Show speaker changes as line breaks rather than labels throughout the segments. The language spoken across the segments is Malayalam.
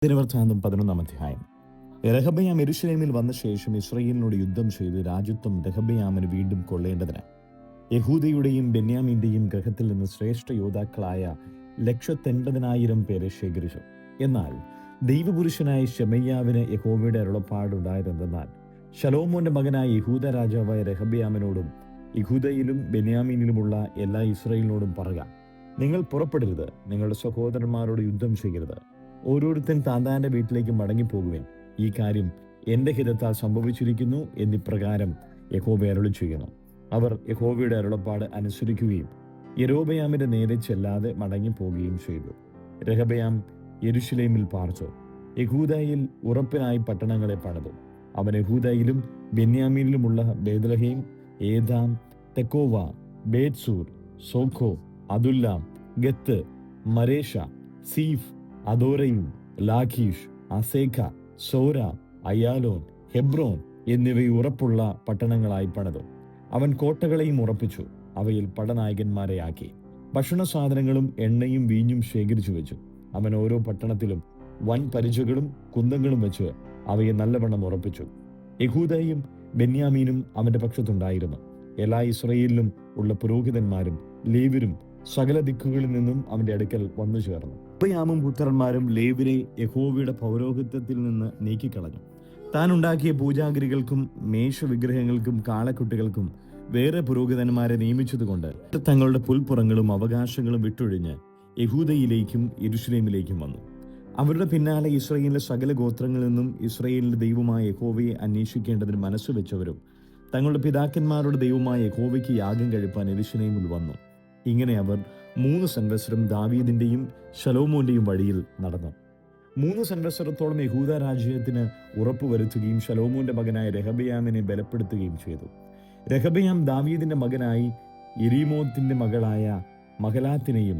ദിനവൃത്താന്തം 11 അധ്യായം. രെഹബെയാം യെരൂശലേമിൽ വന്ന ശേഷം ഇസ്രായേലിനോട് യുദ്ധം ചെയ്ത് രാജത്വം രെഹബെയാമിന് വീണ്ടും കൊള്ളേണ്ടതിന് യഹൂദയുടെയും ബെന്യാമീന്റെയും ഗൃഹത്തിൽ നിന്ന് ശ്രേഷ്ഠ യോദ്ധാക്കളായ 180,000 പേരെ ശേഖരിച്ചു. എന്നാൽ ദൈവപുരുഷനായ ശെമയ്യാവിന് യഹോവയുടെ അരുളപ്പാടുണ്ടായതെന്തെന്നാൽ, ശലോമോന്റെ മകനായ യഹൂദ രാജാവായ രെഹബെയാമിനോടും യഹൂദയിലും ബെന്യാമീനിലുമുള്ള എല്ലാ ഇസ്രായേലിനോടും പറയുക, നിങ്ങൾ പുറപ്പെടരുത്, നിങ്ങളുടെ സഹോദരന്മാരോട് യുദ്ധം ചെയ്യരുത്, ഓരോരുത്തൻ താന്താന്റെ വീട്ടിലേക്ക് മടങ്ങിപ്പോകുവേൻ. ഈ കാര്യം എന്റെ ഹിതത്താൽ സംഭവിച്ചിരിക്കുന്നു എന്നിപ്രകാരം യഹോവ അരുളി ചെയ്യുന്നു. അവർ യഹോവയുടെ അരുളപ്പാട് അനുസരിക്കുകയും യൊരോബെയാമിന്റെ നേരെ ചെല്ലാതെ മടങ്ങിപ്പോകുകയും ചെയ്തു. രെഹബെയാം യെരൂശലേമിൽ പാർത്തു. യഹൂദയിൽ ഉറപ്പിനായി പട്ടണങ്ങളെ പണിതു. അവൻ യഹൂദയിലും ബെന്യാമീനിലുമുള്ള ബേത്ലഹേം, ഏതാം, തെക്കോവ, ബേത്സൂർ, സോഖോ, അതുല്ലാം, ഗത്ത്, മരേഷ, സീഫ്, അദോരയും, ലാഖീഷ്, അസേഖ, സോര, അയാലോൻ, ഹെബ്രോൻ എന്നിവയെ ഉറപ്പുള്ള പട്ടണങ്ങളായി പണിതു. അവൻ കോട്ടകളെയും ഉറപ്പിച്ചു, അവയിൽ പടനായകന്മാരെ ആക്കി. ഭക്ഷണ സാധനങ്ങളും എണ്ണയും വീഞ്ഞും ശേഖരിച്ചു വെച്ചു. അവൻ ഓരോ പട്ടണത്തിലും വൻ പരിചകളും കുന്തങ്ങളും വെച്ച് അവയെ നല്ലവണ്ണം ഉറപ്പിച്ചു. യഹൂദയും ബെന്യാമീനും അവന്റെ പക്ഷത്തുണ്ടായിരുന്നു. എല്ലാ ഇസ്രായേലിലും ഉള്ള പുരോഹിതന്മാരും ലേവ്യരും സകല ദിക്കുകളിൽ നിന്നും അവന്റെ അടുക്കൽ വന്നു ചേർന്നു. രെഹബെയാമും പുത്രന്മാരും ലേവ്യരെ യഹോവയുടെ പൗരോഹിത്യത്തിൽ നിന്ന് നീക്കിക്കളഞ്ഞു. താൻ ഉണ്ടാക്കിയ പൂജാഗിരികൾക്കും മേഷവിഗ്രഹങ്ങൾക്കും കാളക്കുട്ടികൾക്കും വേറെ പുരോഹിതന്മാരെ നിയമിച്ചതുകൊണ്ട് തങ്ങളുടെ പുൽപ്പുറങ്ങളും അവകാശങ്ങളും വിട്ടൊഴിഞ്ഞ് യഹൂദയിലേക്കും യെരൂശലേമിലേക്കും വന്നു. അവരുടെ പിന്നാലെ ഇസ്രായേലിലെ സകല ഗോത്രങ്ങളിൽ നിന്നും ഇസ്രായേലിന്റെ ദൈവമായ യഹോവയെ അന്വേഷിക്കേണ്ടതിന് മനസ്സുവെച്ചവരും തങ്ങളുടെ പിതാക്കന്മാരുടെ ദൈവമായ യഹോവയ്ക്ക് യാഗം കഴിപ്പാൻ യെരൂശലേമിൽ വന്നു. ഇങ്ങനെ അവർ 3 സംവത്സരം ദാവീദിന്റെയും ശലോമോന്റെയും വഴിയിൽ നടന്നു. 3 സംവത്സരത്തോളം യഹൂദ രാജ്യത്തിന് ഉറപ്പുവരുത്തുകയും ശലോമോന്റെ മകനായ രെഹബെയാമിനെ ബലപ്പെടുത്തുകയും ചെയ്തു. രെഹബെയാം ദാവീദിന്റെ മകനായി യെരീമോത്തിന്റെ മകളായ മഹലാത്തിനെയും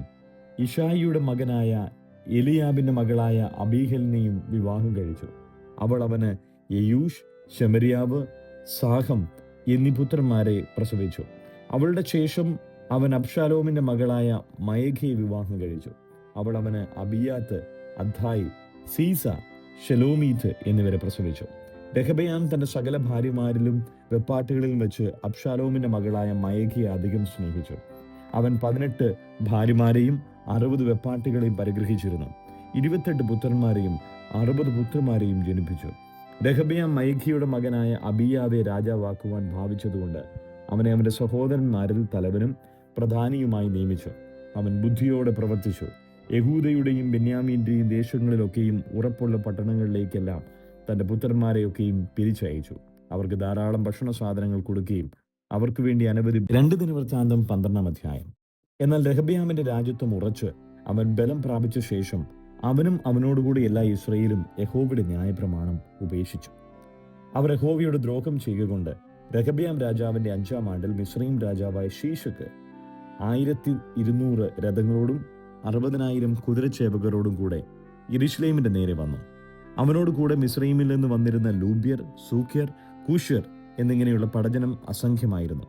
ഇഷായിയുടെ മകനായ എലിയാബിന്റെ മകളായ അബീഹലിനെയും വിവാഹം കഴിച്ചു. അവൾ അവന് യെയൂഷ്, ശെമര്യാവ്, സാഹം എന്നീ പുത്രന്മാരെ പ്രസവിച്ചു. അവളുടെ ശേഷം അവൻ അബ്ശാലോമിന്റെ മകളായ മയഖയെ വിവാഹം കഴിച്ചു. അവൾ അവന് അബിയാത്ത്, അദ്ധായി, സീസ, ഷെലോമീത്ത് എന്നിവരെ പ്രസവിച്ചു. രെഹബെയാം തന്റെ സകല ഭാര്യമാരിലും വെപ്പാട്ടുകളിലും വെച്ച് അബ്ശാലോമിന്റെ മകളായ മയഖയെ അധികം സ്നേഹിച്ചു. അവൻ 18 ഭാര്യമാരെയും 60 വെപ്പാട്ടുകളെയും പരിഗ്രഹിച്ചിരുന്നു. 28 പുത്രന്മാരെയും 60 പുത്രന്മാരെയും ജനിപ്പിച്ചു. രെഹബെയാം മയഖയുടെ മകനായ അബിയാവെ രാജാവാക്കുവാൻ ഭാവിച്ചതുകൊണ്ട് അവനെ അവന്റെ സഹോദരന്മാരിൽ തലവനും പ്രധാനിയുമായി നിയമിച്ചു. അവൻ ബുദ്ധിയോടെ പ്രവർത്തിച്ചു. യഹൂദയുടെയും ബെന്യാമീന്റെയും ദേശങ്ങളിലൊക്കെയും ഉറപ്പുള്ള പട്ടണങ്ങളിലേക്കെല്ലാം തന്റെ പുത്രന്മാരെയൊക്കെയും പിരിച്ചയച്ചു. അവർക്ക് ധാരാളം ഭക്ഷണ സാധനങ്ങൾ കൊടുക്കുകയും അവർക്ക് വേണ്ടി അനവധി 2 ദിനവൃത്താന്തം 12 അധ്യായം. എന്നാൽ രെഹബെയാമിന്റെ രാജ്യത്വം ഉറച്ച് അവൻ ബലം പ്രാപിച്ച ശേഷം അവനും അവനോടുകൂടി എല്ലാ ഇസ്രായേലും യഹോവയുടെ ന്യായപ്രമാണം ഉപേക്ഷിച്ചു. അവർ യഹോവയോട് ദ്രോഹം ചെയ്യുകൊണ്ട് രെഹബെയാം രാജാവിന്റെ 5-ാം ആണ്ടിൽ മിസ്രയീം രാജാവായ ശീശക്ക് 1200 രഥങ്ങളോടും 60,000 കുതിരച്ചേവകരോടും കൂടെ യെരൂശലേമിന്റെ നേരെ വന്നു. അവനോട് കൂടെ മിസ്രയീമിൽ നിന്ന് വന്നിരുന്ന ലൂബ്യർ, സൂക്യർ, കൂശ്യർ എന്നിങ്ങനെയുള്ള പടജനം അസംഖ്യമായിരുന്നു.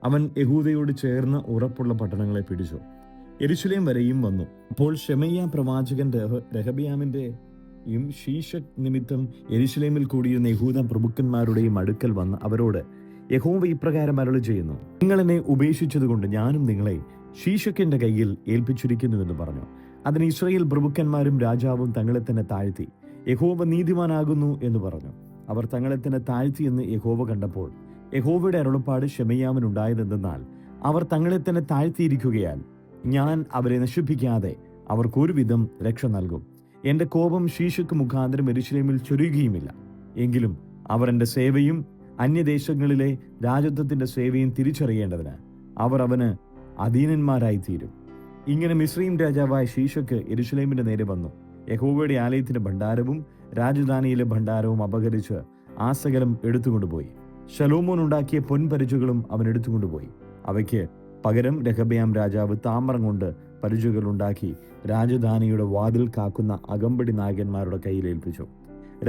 അവൻ യഹൂദയോട് ചേർന്ന് ഉറപ്പുള്ള പട്ടണങ്ങളെ പിടിച്ചു, യെരൂശലേം വരെയും വന്നു. അപ്പോൾ ശെമയ്യാ പ്രവാചകൻ രെഹബെയാമിന്റെയും ശീശക് നിമിത്തം യെരൂശലേമിൽ കൂടിയിരുന്ന യഹൂദ പ്രഭുക്കന്മാരുടെയും അടുക്കൽ വന്ന് അവരോട്, യഹോവ ഇപ്രകാരം അരുളി ചെയ്യുന്നു, നിങ്ങൾ എന്നെ ഉപേക്ഷിച്ചതുകൊണ്ട് ഞാനും നിങ്ങളെ ശീശക്കിന്റെ കയ്യിൽ ഏൽപ്പിച്ചിരിക്കുന്നുവെന്ന് പറഞ്ഞു. അതിന് ഇസ്രായേൽ പ്രഭുക്കന്മാരും രാജാവും തങ്ങളെ തന്നെ താഴ്ത്തി, യഹോവ നീതിമാനാകുന്നു എന്ന് പറഞ്ഞു. അവർ തങ്ങളെ തന്നെ താഴ്ത്തി എന്ന് യഹോവ കണ്ടപ്പോൾ യഹോവയുടെ അരുളപ്പാട് ശെമയ്യാവിനുണ്ടായതെന്തെന്നാൽ, അവർ തങ്ങളെ തന്നെ താഴ്ത്തിയിരിക്കുകയാൽ ഞാൻ അവരെ നശിപ്പിക്കാതെ അവർക്കൊരുവിധം രക്ഷ നൽകും. എന്റെ കോപം ശീശക്ക് മുഖാന്തരം യെരൂശലേമിൽ ചൊരിയുകയുമില്ല. എങ്കിലും അവർ എന്റെ സേവയും അന്യദേശങ്ങളിലെ രാജത്വത്തിന്റെ സേവയും തിരിച്ചറിയേണ്ടതിന് അവർ അവന് അധീനന്മാരായിത്തീരും. ഇങ്ങനെ മിസ്രയീം രാജാവായ ശീശക്ക് യെരൂശലേമിന്റെ നേരെ വന്നു. യഹോവയുടെ ആലയത്തിന്റെ ഭണ്ഡാരവും രാജധാനിയിലെ ഭണ്ഡാരവും അപഹരിച്ച് ആ സകലം എടുത്തുകൊണ്ടുപോയി. ശലോമോൻ ഉണ്ടാക്കിയ പൊൻപരിചകളും അവൻ എടുത്തുകൊണ്ടുപോയി. അവയ്ക്ക് പകരം രെഹബെയാം രാജാവ് താമ്രം കൊണ്ട് പരിചകൾ ഉണ്ടാക്കി രാജധാനിയുടെ വാതിൽ കാക്കുന്ന അകമ്പടി നായകന്മാരുടെ കയ്യിൽ ഏൽപ്പിച്ചു.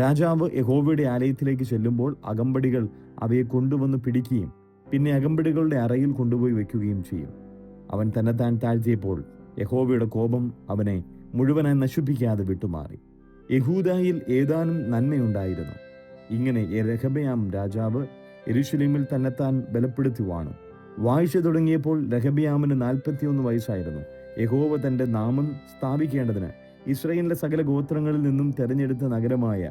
രാജാവ് യഹോവയുടെ ആലയത്തിലേക്ക് ചെല്ലുമ്പോൾ അകമ്പടികൾ അവയെ കൊണ്ടുവന്ന് പിടിക്കുകയും പിന്നെ അകമ്പടികളുടെ അറയിൽ കൊണ്ടുപോയി വെക്കുകയും ചെയ്യും. അവൻ തന്നെത്താൻ താഴ്ത്തിയപ്പോൾ യഹോവയുടെ കോപം അവനെ മുഴുവനായി നശിപ്പിക്കാതെ വിട്ടുമാറി. യഹൂദായിൽ ഏതാനും നന്മയുണ്ടായിരുന്നു. ഇങ്ങനെ രെഹബെയാം രാജാവ് യെരൂശലേമിൽ തന്നെത്താൻ ബലപ്പെടുത്തി വാണു. വാഴ്ച തുടങ്ങിയപ്പോൾ രെഹബെയാമിന് 41 വയസ്സായിരുന്നു. യഹോവ തന്റെ നാമം സ്ഥാപിക്കേണ്ടതിന് ഇസ്രായേലിന്റെ സകല ഗോത്രങ്ങളിൽ നിന്നും തെരഞ്ഞെടുത്ത നഗരമായ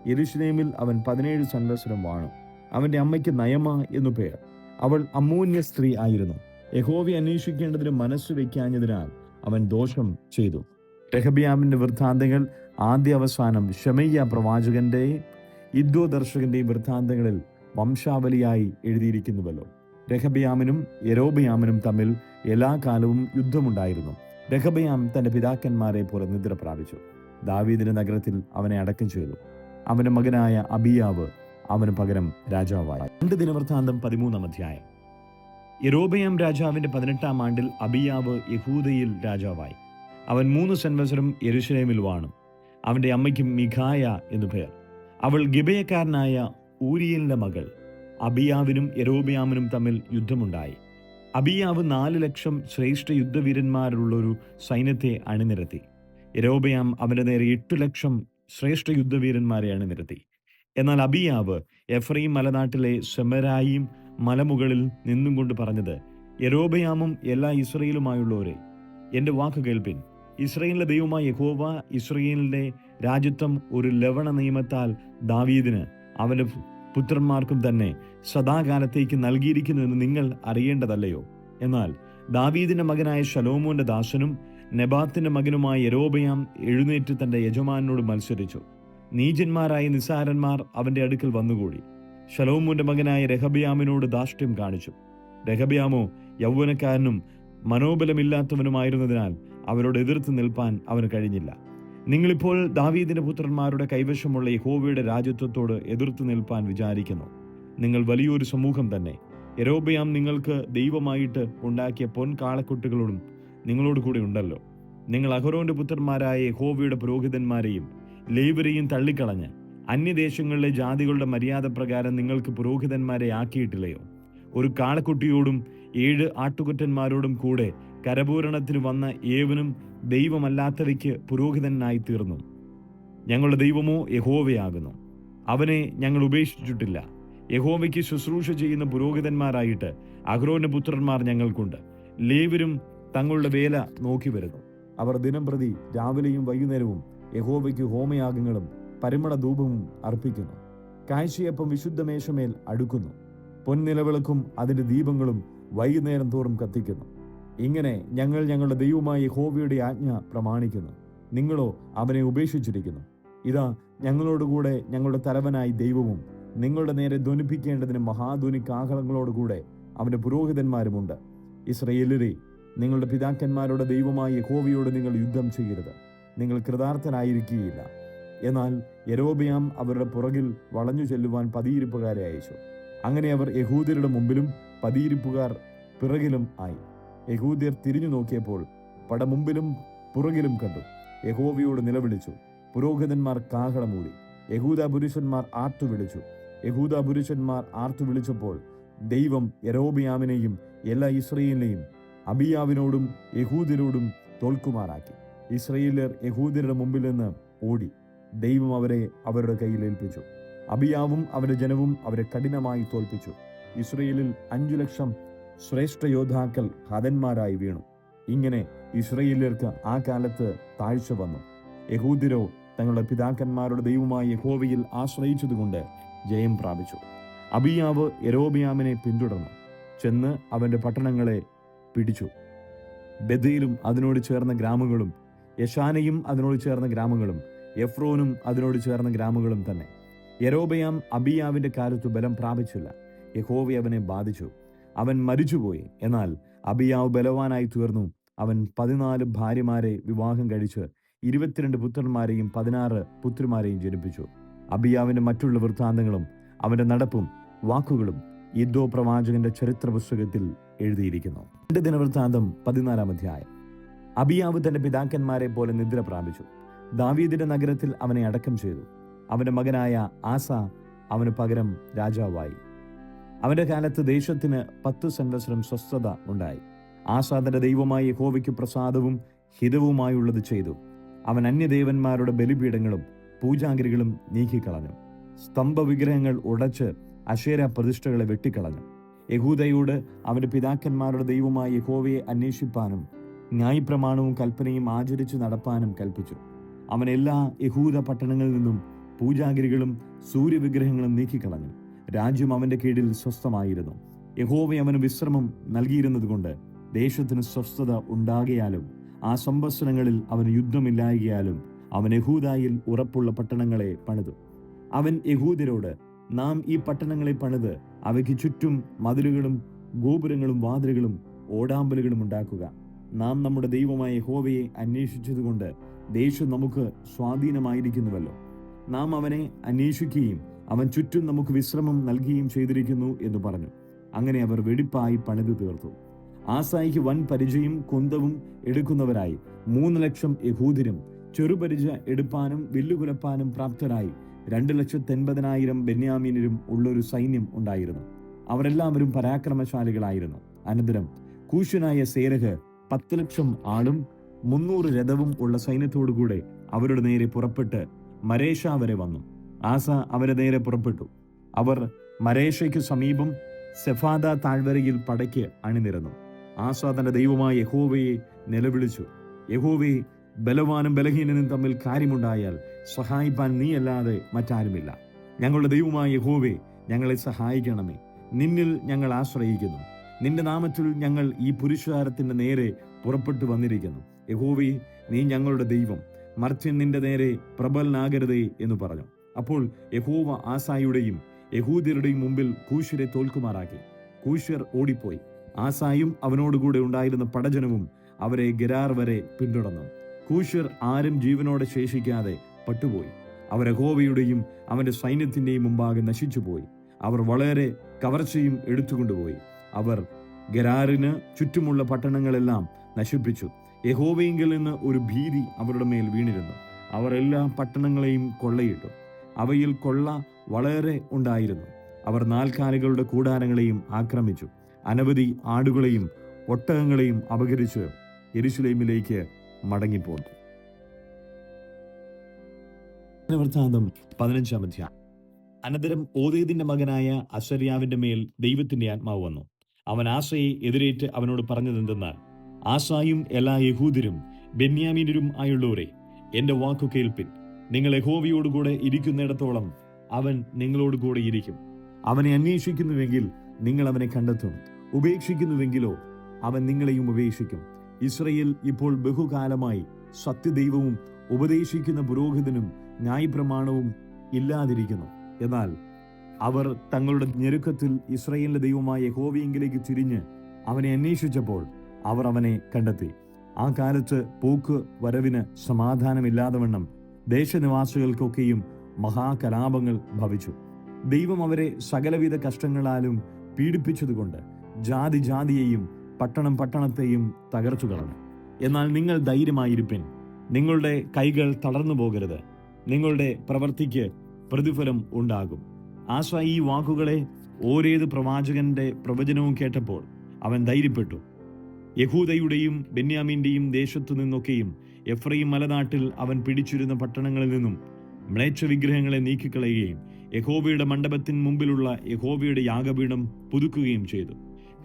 യെരൂശലേമിൽ അവൻ 17 സംവത്സരം വാണു. അവന്റെ അമ്മയ്ക്ക് നയമ എന്നു പേർ. അവൾ അമ്മോന്യ സ്ത്രീ ആയിരുന്നു. യഹോവയെ അന്വേഷിക്കേണ്ടതിന് മനസ്സു വയ്ക്കാഞ്ഞതിനാൽ അവൻ ദോഷം ചെയ്തു. രെഹബെയാമിന്റെ വൃത്താന്തങ്ങൾ ആദ്യ അവസാനം ശെമയ്യ പ്രവാചകന്റെയും ഇദ്ദോ ദർശകന്റെയും വൃത്താന്തങ്ങളിൽ വംശാവലിയായി എഴുതിയിരിക്കുന്നുവല്ലോ. രെഹബെയാമിനും യൊരോബെയാമിനും തമ്മിൽ എല്ലാ കാലവും യുദ്ധമുണ്ടായിരുന്നു. രെഹബെയാം തന്റെ പിതാക്കന്മാരെ പോലെ നിദ്ര പ്രാപിച്ചു. ദാവീദിന്റെ നഗരത്തിൽ അവനെ അടക്കം ചെയ്തു. അവന്റെ മകനായ അബിയാവ് അവന് പകരം രാജാവായി. 2 ദിനവൃത്താന്തം 13-ാം അധ്യായം. യൊരോബെയാം രാജാവിന്റെ 18-ാം ആണ്ടിൽ അബിയാവ് യഹൂദയിൽ രാജാവായി. അവൻ 3 സംവത്സരം യെരൂശലേമിൽ വാണു. അവന്റെ അമ്മയ്ക്ക് മിഖായ എന്നു പേർ. അവൾ ഗിബെയക്കാരനായ ഊരിയലിന്റെ മകൾ. അബിയാവിനും യൊരോബെയാമിനും തമ്മിൽ യുദ്ധമുണ്ടായി. അബിയാവ് 4 ലക്ഷം ശ്രേഷ്ഠ യുദ്ധവീരന്മാരുള്ളൊരു സൈന്യത്തെ അണിനിരത്തി. യൊരോബെയാം അവന്റെ നേരെ 8 ലക്ഷം ശ്രേഷ്ഠ യുദ്ധവീരന്മാരെ അണിനിരത്തി. എന്നാൽ അബിയാവ് എഫ്രയീം മലനാട്ടിലെ സെമരായിം മലമുകളിൽ നിന്നും കൊണ്ട് പറഞ്ഞത്, യൊരോബെയാമും എല്ലാ ഇസ്രായേലുമായുള്ളവരെ, എന്റെ വാക്ക് കേൾപ്പിൻ. ഇസ്രായേലിന്റെ ദൈവമായ യഹോവ ഇസ്രായേലിന്റെ രാജ്യത്വം ഒരു ലവണ നിയമത്താൽ ദാവീദിന് അവന്റെ പുത്രന്മാർക്കും തന്നെ സദാകാലത്തേക്ക് നൽകിയിരിക്കുന്നു എന്ന് നിങ്ങൾ അറിയേണ്ടതല്ലയോ? എന്നാൽ ദാവീദിന്റെ മകനായ ശലോമോന്റെ ദാസനും നെബാത്തിന്റെ മകനുമായ യൊരോബെയാം എഴുന്നേറ്റ് തന്റെ യജമാനോട് മത്സരിച്ചു. നീചന്മാരായ നിസ്സാരന്മാർ അവന്റെ അടുക്കൽ വന്നുകൂടി. ശലോമോന്റെ മകനായ രെഹബെയാമിനോട് ധാർഷ്ട്യം കാണിച്ചു. രെഹബെയാമോ യൗവനക്കാരനും മനോബലമില്ലാത്തവനുമായിരുന്നതിനാൽ അവരോട് എതിർത്ത് നിൽപ്പാൻ അവന് കഴിഞ്ഞില്ല. നിങ്ങളിപ്പോൾ ദാവീദിന്റെ പുത്രന്മാരുടെ കൈവശമുള്ള യഹോവയുടെ രാജ്യത്വത്തോട് എതിർത്ത് നിൽപ്പാൻ വിചാരിക്കുന്നു. നിങ്ങൾ വലിയൊരു സമൂഹം തന്നെ. യൊരോബെയാം നിങ്ങൾക്ക് ദൈവമായിട്ട് ഉണ്ടാക്കിയ പൊൻകാളക്കുട്ടികളോടും നിങ്ങളോട് കൂടെ ഉണ്ടല്ലോ. നിങ്ങൾ അഹരോന്റെ പുത്രന്മാരായ യഹോവയുടെ പുരോഹിതന്മാരെയും ലേവ്യരെയും തള്ളിക്കളഞ്ഞ് അന്യദേശങ്ങളിലെ ജാതികളുടെ മര്യാദ പ്രകാരം നിങ്ങൾക്ക് പുരോഹിതന്മാരെ ആക്കിയിട്ടില്ലയോ? ഒരു കാളക്കുട്ടിയോടും 7 ആട്ടുകൊറ്റന്മാരോടും കൂടെ കരപൂരണത്തിന് വന്ന ഏവനും ദൈവമല്ലാത്തവയ്ക്ക് പുരോഹിതനായി തീർന്നു. ഞങ്ങളുടെ ദൈവമോ യഹോവയാകുന്നു. അവനെ ഞങ്ങൾ ഉപേക്ഷിച്ചിട്ടില്ല. യഹോവയ്ക്ക് ശുശ്രൂഷ ചെയ്യുന്ന പുരോഹിതന്മാരായിട്ട് അഹരോന്റെ പുത്രന്മാർ ഞങ്ങൾക്കുണ്ട്. ലേവ്യരും തങ്ങളുടെ വേല നോക്കി വരുന്നു. അവർ ദിനംപ്രതി രാവിലെയും വൈകുന്നേരവും യഹോവയ്ക്ക് ഹോമയാഗങ്ങളും പരിമള ധൂപവും അർപ്പിക്കുന്നു. കാഴ്ചയപ്പം വിശുദ്ധമേശമേൽ അടുക്കുന്നു. പൊൻനിലവിളക്കും അതിന്റെ ദീപങ്ങളും വൈകുന്നേരം തോറും കത്തിക്കുന്നു. ഇങ്ങനെ ഞങ്ങൾ ഞങ്ങളുടെ ദൈവമായ യഹോവയുടെ ആജ്ഞ പ്രമാണിക്കുന്നു. നിങ്ങളോ അവനെ ഉപേക്ഷിച്ചിരിക്കുന്നു. ഇതാ, ഞങ്ങളോടുകൂടെ ഞങ്ങളുടെ തലവനായി ദൈവവും നിങ്ങളുടെ നേരെ ധ്വനിപ്പിക്കേണ്ടതിന് മഹാധ്വനി കാഹളങ്ങളോടുകൂടെ അവന്റെ പുരോഹിതന്മാരുമുണ്ട്. ഇസ്രായേലരെ, നിങ്ങളുടെ പിതാക്കന്മാരുടെ ദൈവമായ യഹോവയോട് നിങ്ങൾ യുദ്ധം ചെയ്യരുത്. നിങ്ങൾ കൃതാർത്ഥനായിരിക്കുകയില്ല. എന്നാൽ യൊരോബെയാം അവരുടെ പുറകിൽ വളഞ്ഞു ചെല്ലുവാൻ പതിയിരിപ്പുകാരെ അയച്ചു. അങ്ങനെ അവർ യഹൂദ്യരുടെ മുമ്പിലും പതിയിരിപ്പുകാർ പിറകിലും ആയി. യഹൂദ്യർ തിരിഞ്ഞു നോക്കിയപ്പോൾ പട മുമ്പിലും പുറകിലും കണ്ടു. യഹോവയോട് നിലവിളിച്ചു. പുരോഹിതന്മാർ കാഹളമൂടി. യഹൂദ പുരുഷന്മാർ ആർത്തുവിളിച്ചു. യഹൂദ പുരുഷന്മാർ ആർത്തുവിളിച്ചപ്പോൾ ദൈവം യൊരോബെയാമിനെയും എല്ലാ ഇസ്രായേലിനെയും അബിയാവിനോടും യഹൂദ്യരോടും തോൽക്കുമാറാക്കി. ഇസ്രായേല്യർ യഹൂദ്യരുടെ മുമ്പിൽ നിന്ന് ഓടി. ദൈവം അവരെ അവരുടെ കയ്യിൽ ഏൽപ്പിച്ചു. അബിയാവും അവരുടെ ജനവും അവരെ കഠിനമായി തോൽപ്പിച്ചു. ഇസ്രായേലിൽ 5 ലക്ഷം ശ്രേഷ്ഠ യോദ്ധാക്കൾ ഹതന്മാരായി വീണു. ഇങ്ങനെ ഇസ്രായേല്യർക്ക് ആ കാലത്ത് താഴ്ച വന്നു. യഹൂദ്യരോ തങ്ങളുടെ പിതാക്കന്മാരുടെ ദൈവമായ യഹോവയിൽ ആശ്രയിച്ചതുകൊണ്ട് ജയം പ്രാപിച്ചു. അബിയാവ് യൊരോബെയാമിനെ പിന്തുടർന്നു ചെന്ന് അവന്റെ പട്ടണങ്ങളെ പിടിച്ചു. ബെഥേലും അതിനോട് ചേർന്ന ഗ്രാമങ്ങളും യശാനയും അതിനോട് ചേർന്ന ഗ്രാമങ്ങളും എഫ്രോനും അതിനോട് ചേർന്ന ഗ്രാമങ്ങളും തന്നെ. യൊരോബെയാം അബിയാവിന്റെ കാലത്ത് ബലം പ്രാപിച്ചില്ല. യഹോവ അവനെ ബാധിച്ചു. അവൻ മരിച്ചുപോയി. എന്നാൽ അബിയാവ് ബലവാനായി തീർന്നു. അവൻ 14 ഭാര്യമാരെ വിവാഹം കഴിച്ച് 22 പുത്രന്മാരെയും 16 പുത്രിമാരെയും ജനിപ്പിച്ചു. അബിയാവിന്റെ മറ്റുള്ള വൃത്താന്തങ്ങളും അവന്റെ നടപ്പും വാക്കുകളും ഇദ്ദോ പ്രവാചകന്റെ ചരിത്ര പുസ്തകത്തിൽ എഴുതിയിരിക്കുന്നു. 2 ദിനവൃത്താന്തം 14-ാം അധ്യായം. അബിയാവ് തന്റെ പിതാക്കന്മാരെ പോലെ നിദ്ര പ്രാപിച്ചു. ദാവീദിന്റെ നഗരത്തിൽ അവനെ അടക്കം ചെയ്തു. അവന്റെ മകനായ ആസ അവന് പകരം രാജാവായി. അവന്റെ കാലത്ത് ദേശത്തിന് 10 സംവത്സരം സ്വസ്ഥത ഉണ്ടായി. ആസ തന്റെ ദൈവമായ യഹോവയ്ക്ക് പ്രസാദവും ഹിതവുമായുള്ളത് ചെയ്തു. അവൻ അന്യദേവന്മാരുടെ ബലിപീഠങ്ങളും പൂജാഗിരികളും നീക്കിക്കളഞ്ഞു. സ്തംഭ വിഗ്രഹങ്ങൾ ഉടച്ച് അശേര പ്രതിഷ്ഠകളെ വെട്ടിക്കളഞ്ഞു. യഹൂദയോട് അവന്റെ പിതാക്കന്മാരുടെ ദൈവമായ യഹോവയെ അന്വേഷിപ്പാനും ന്യായപ്രമാണവും കൽപ്പനയും ആചരിച്ചു നടപ്പാനും കൽപ്പിച്ചു. അവൻ എല്ലാ യഹൂദ പട്ടണങ്ങളിൽ നിന്നും പൂജാഗിരികളും സൂര്യവിഗ്രഹങ്ങളും നീക്കിക്കളഞ്ഞു. രാജ്യം അവന്റെ കീഴിൽ സ്വസ്ഥമായിരുന്നു. യഹോവ അവന് വിശ്രമം നൽകിയിരുന്നതുകൊണ്ട് ദേശത്തിന് സ്വസ്ഥത ഉണ്ടാകിയാലും ആ സംവത്സരങ്ങളിൽ അവന് യുദ്ധമില്ലായകയാലും അവൻ യഹൂദായിൽ ഉറപ്പുള്ള പട്ടണങ്ങളെ പണിതു. അവൻ യഹൂദരോട്, നാം ഈ പട്ടണങ്ങളെ പണിത് അവയ്ക്ക് ചുറ്റും മതിലുകളും ഗോപുരങ്ങളും വാതിലുകളും ഓടാമ്പലുകളും ഉണ്ടാക്കുക. നാം നമ്മുടെ ദൈവമായ യഹോവയെ അന്വേഷിച്ചതുകൊണ്ട് ദേശം നമുക്ക് സ്വാധീനമായിരിക്കുന്നുവല്ലോ. നാം അവനെ അന്വേഷിക്കുകയും അവൻ ചുറ്റും നമുക്ക് വിശ്രമം നൽകുകയും ചെയ്തിരിക്കുന്നു എന്ന് പറഞ്ഞു. അങ്ങനെ അവർ വെടിപ്പായി പണിതു തീർത്തു. ആസായിക്ക് വൻ പരിചയും കുന്തവും എടുക്കുന്നവരായി 300,000 യഹൂദരും ചെറുപരിച എടുപ്പാനും വില്ലുകുലപ്പാനും പ്രാപ്തരായി 2,80,000 ബെന്യാമീനരും ഉള്ളൊരു സൈന്യം ഉണ്ടായിരുന്നു. അവരെല്ലാവരും പരാക്രമശാലികളായിരുന്നു. അനന്തരം കൂശ്യനായ സേരഹ് 10,00,000 ആളും 300 രഥവും ഉള്ള സൈന്യത്തോടുകൂടെ അവരുടെ നേരെ പുറപ്പെട്ട് മരേഷ വരെ വന്നു. ആസ അവരെ നേരെ പുറപ്പെട്ടു. അവർ മരേഷയ്ക്ക് സമീപം സെഫാദ താഴ്വരയിൽ പടയ്ക്ക് അണിനിരന്നു. ആസ തന്റെ ദൈവമായ യഹോവയെ നിലവിളിച്ചു, യഹോവേ, ബലവാനും ബലഹീനനും തമ്മിൽ കാര്യമുണ്ടായാൽ സഹായിപ്പാൻ നീയല്ലാതെ മറ്റാരുമില്ല. ഞങ്ങളുടെ ദൈവമായ യഹോവേ, ഞങ്ങളെ സഹായിക്കണമേ. നിന്നിൽ ഞങ്ങൾ ആശ്രയിക്കുന്നു. നിന്റെ നാമത്തിൽ ഞങ്ങൾ ഈ പുരുഷാരത്തിന്റെ നേരെ പുറപ്പെട്ടു വന്നിരിക്കുന്നു. യഹോവേ, നീ ഞങ്ങളുടെ ദൈവം, മർത്യൻ നിന്റെ നേരെ പ്രബലനാകരുതേ എന്ന് പറഞ്ഞു. അപ്പോൾ യഹോവ ആസായുടെയും യഹൂദ്യരുടെയും മുമ്പിൽ കൂശ്യരെ തോൽക്കുമാറാക്കി. കൂശ്യർ ഓടിപ്പോയി. ആസായും അവനോടുകൂടെ ഉണ്ടായിരുന്ന പടജനവും അവരെ ഗെരാർ വരെ പിന്തുടർന്നു. കൂശ്യർ ആരും ജീവനോടെ ശേഷിക്കാതെ പട്ടുപോയി. അവർ യഹോവയുടെയും അവന്റെ സൈന്യത്തിന്റെയും മുമ്പാകെ നശിച്ചുപോയി. അവർ വളരെ കവർച്ചയും എടുത്തുകൊണ്ടുപോയി. അവർ ഗെരാറിന് ചുറ്റുമുള്ള പട്ടണങ്ങളെല്ലാം നശിപ്പിച്ചു. യഹോവയിങ്കിൽ നിന്ന് ഒരു ഭീതി അവരുടെ മേൽ വീണിരുന്നു. അവർ എല്ലാ പട്ടണങ്ങളെയും കൊള്ളയിട്ടു. അവയിൽ കൊള്ള വളരെ ഉണ്ടായിരുന്നു. അവർ നാൽക്കാലികളുടെ കൂടാരങ്ങളെയും ആക്രമിച്ചു. അനവധി ആടുകളെയും ഒട്ടകങ്ങളെയും അപഹരിച്ച് യെരൂശലേമിലേക്ക് മടങ്ങിപ്പോന്നു. വൃത്താന്തം 15-ാം അധ്യായം. അനന്തരം ഓദേദിന്റെ മകനായ അസര്യാവിന്റെ മേൽ ദൈവത്തിന്റെ ആത്മാവ് വന്നു. അവൻ ആസയെ എതിരേറ്റ് അവനോട് പറഞ്ഞതെന്തെന്നാൽ, ആസായും എല്ലാ യഹൂദരും ബെന്യാമീനരും ആയുള്ളവരെ, എന്റെ വാക്കു കേൾപ്പിൻ. നിങ്ങൾ യഹോവയോടുകൂടെ ഇരിക്കുന്നിടത്തോളം അവൻ നിങ്ങളോടുകൂടെ ഇരിക്കും. അവനെ അന്വേഷിക്കുന്നുവെങ്കിൽ നിങ്ങൾ അവനെ കണ്ടെത്തും. ഉപേക്ഷിക്കുന്നുവെങ്കിലോ അവൻ നിങ്ങളെയും ഉപേക്ഷിക്കും. ഇസ്രയേൽ ഇപ്പോൾ ബഹുകാലമായി സത്യദൈവവും ഉപദേശിക്കുന്ന പുരോഹിതനും ന്യായപ്രമാണവും ഇല്ലാതിരിക്കുന്നു. എന്നാൽ അവർ തങ്ങളുടെ ഞെരുക്കത്തിൽ ഇസ്രയേലിന്റെ ദൈവമായ യഹോവയെങ്കിലേക്ക് തിരിഞ്ഞ് അവനെ അന്വേഷിച്ചപ്പോൾ അവർ അവനെ കണ്ടെത്തി. ആ കാലത്ത് പോക്ക് വരവിന് സമാധാനമില്ലാതവണ്ണം ദേശനിവാസികൾക്കൊക്കെയും മഹാകലാപങ്ങൾ ഭവിച്ചു. ദൈവം അവരെ സകലവിധ കഷ്ടങ്ങളാലും പീഡിപ്പിച്ചതുകൊണ്ട് ജാതി ജാതിയെയും പട്ടണം പട്ടണത്തെയും തകർച്ചു കളഞ്ഞു. എന്നാൽ നിങ്ങൾ ധൈര്യമായിരിപ്പിൻ, നിങ്ങളുടെ കൈകൾ തളർന്നു പോകരുത്. നിങ്ങളുടെ പ്രവൃത്തിക്ക് പ്രതിഫലം ഉണ്ടാകും. ആസ ഈ വാക്കുകളെ ഓരേത് പ്രവാചകന്റെ പ്രവചനവും കേട്ടപ്പോൾ അവൻ ധൈര്യപ്പെട്ടു. യഹൂദയുടെയും ബെന്യാമീന്റെയും ദേശത്തു നിന്നൊക്കെയും എഫ്രയീം മലനാട്ടിൽ അവൻ പിടിച്ചിരുന്ന പട്ടണങ്ങളിൽ നിന്നും മ്ലേച്ഛ വിഗ്രഹങ്ങളെ നീക്കിക്കളയുകയും യഹോവയുടെ മണ്ഡപത്തിന് മുമ്പിലുള്ള യഹോവയുടെ യാഗപീഠം പുതുക്കുകയും ചെയ്തു.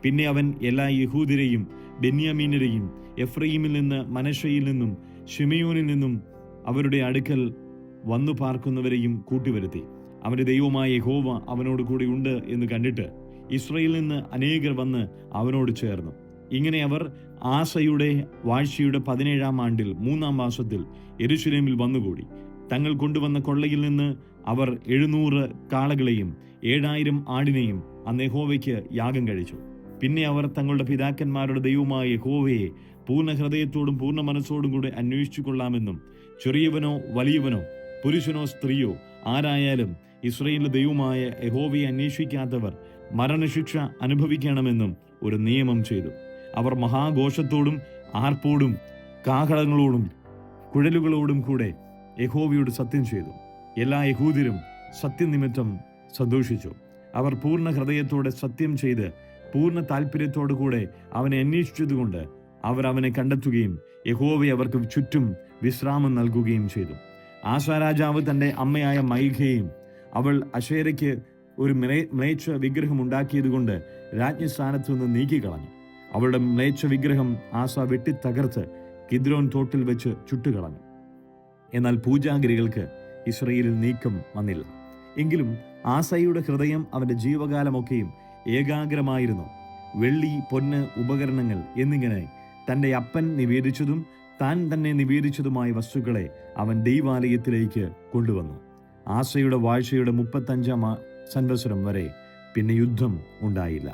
പിന്നെ അവൻ എല്ലാ യഹൂദരെയും ബെന്യാമീനരെയും എഫ്രയീമിൽ നിന്ന് മനശ്ശയിൽ നിന്നും ശിമയോനിൽ നിന്നും അവരുടെ അടുക്കൽ വന്നു പാർക്കുന്നവരെയും കൂട്ടിവരുത്തി. അവന്റെ ദൈവമായ യഹോവ അവനോട് കൂടി ഉണ്ട് എന്ന് കണ്ടിട്ട് ഇസ്രയേലിൽ നിന്ന് അനേകർ വന്ന് അവനോട് ചേർന്നു. ഇങ്ങനെ അവർ ആസയുടെ വാഴ്ചയുടെ 17-ാം ആണ്ടിൽ 3-ാം മാസത്തിൽ യെരൂശലേമിൽ വന്നുകൂടി. തങ്ങൾ കൊണ്ടുവന്ന കൊള്ളയിൽ നിന്ന് അവർ 700 കാളകളെയും 7,000 ആടിനെയും അന്ന് യഹോവയ്ക്ക് യാഗം കഴിച്ചു. പിന്നെ അവർ തങ്ങളുടെ പിതാക്കന്മാരുടെ ദൈവമായ യഹോവയെ പൂർണ്ണ ഹൃദയത്തോടും പൂർണ്ണ മനസ്സോടും കൂടെ അന്വേഷിച്ചു കൊള്ളാമെന്നും ചെറിയവനോ വലിയവനോ പുരുഷനോ സ്ത്രീയോ ആരായാലും ഇസ്രയേലിന്റെ ദൈവമായ യഹോവയെ അന്വേഷിക്കാത്തവർ മരണശിക്ഷ അനുഭവിക്കണമെന്നും ഒരു നിയമം ചെയ്തു. അവർ മഹാഘോഷത്തോടും ആർപ്പോടും കാഹളങ്ങളോടും കുഴലുകളോടും കൂടെ യഹോവയോട് സത്യം ചെയ്തു. എല്ലാ യഹൂദരും സത്യനിമിത്തം സന്തോഷിച്ചു. അവർ പൂർണ്ണ ഹൃദയത്തോടെ സത്യം ചെയ്ത് പൂർണ്ണ താല്പര്യത്തോടു കൂടെ അവനെ അന്വേഷിച്ചതുകൊണ്ട് അവർ അവനെ കണ്ടെത്തുകയും യഹോവയെ അവർക്ക് ചുറ്റും വിശ്രാമം നൽകുകയും ചെയ്തു. ആസാ രാജാവ് തൻ്റെ അമ്മയായ മൈഖയും അവൾ അശേരയ്ക്ക് ഒരു മ്ലേച്ഛ വിഗ്രഹം ഉണ്ടാക്കിയതുകൊണ്ട് രാജ്ഞിസ്ഥാനത്തു നിന്ന് നീക്കിക്കളഞ്ഞു. അവളുടെ മ്ലേച്ഛ വിഗ്രഹം ആസ വെട്ടിത്തകർത്ത് കിദ്രോൻ തോട്ടിൽ വെച്ച് ചുട്ടുകളഞ്ഞു. എന്നാൽ പൂജാഗിരികൾക്ക് ഇസ്രയേലിൽ നീക്കം വന്നില്ല. എങ്കിലും ആസയുടെ ഹൃദയം അവന്റെ ജീവകാലമൊക്കെയും ഏകാഗ്രമായിരുന്നു. വെള്ളി, പൊന്ന്, ഉപകരണങ്ങൾ എന്നിങ്ങനെ തൻ്റെ അപ്പൻ നിവേദിച്ചതും താൻ തന്നെ നിവേദിച്ചതുമായ വസ്തുക്കളെ അവൻ ദൈവാലയത്തിലേക്ക് കൊണ്ടുവന്നു. ആസയുടെ വാഴ്ചയുടെ 35-ാം സംവത്സരം വരെ പിന്നെ യുദ്ധം ഉണ്ടായില്ല.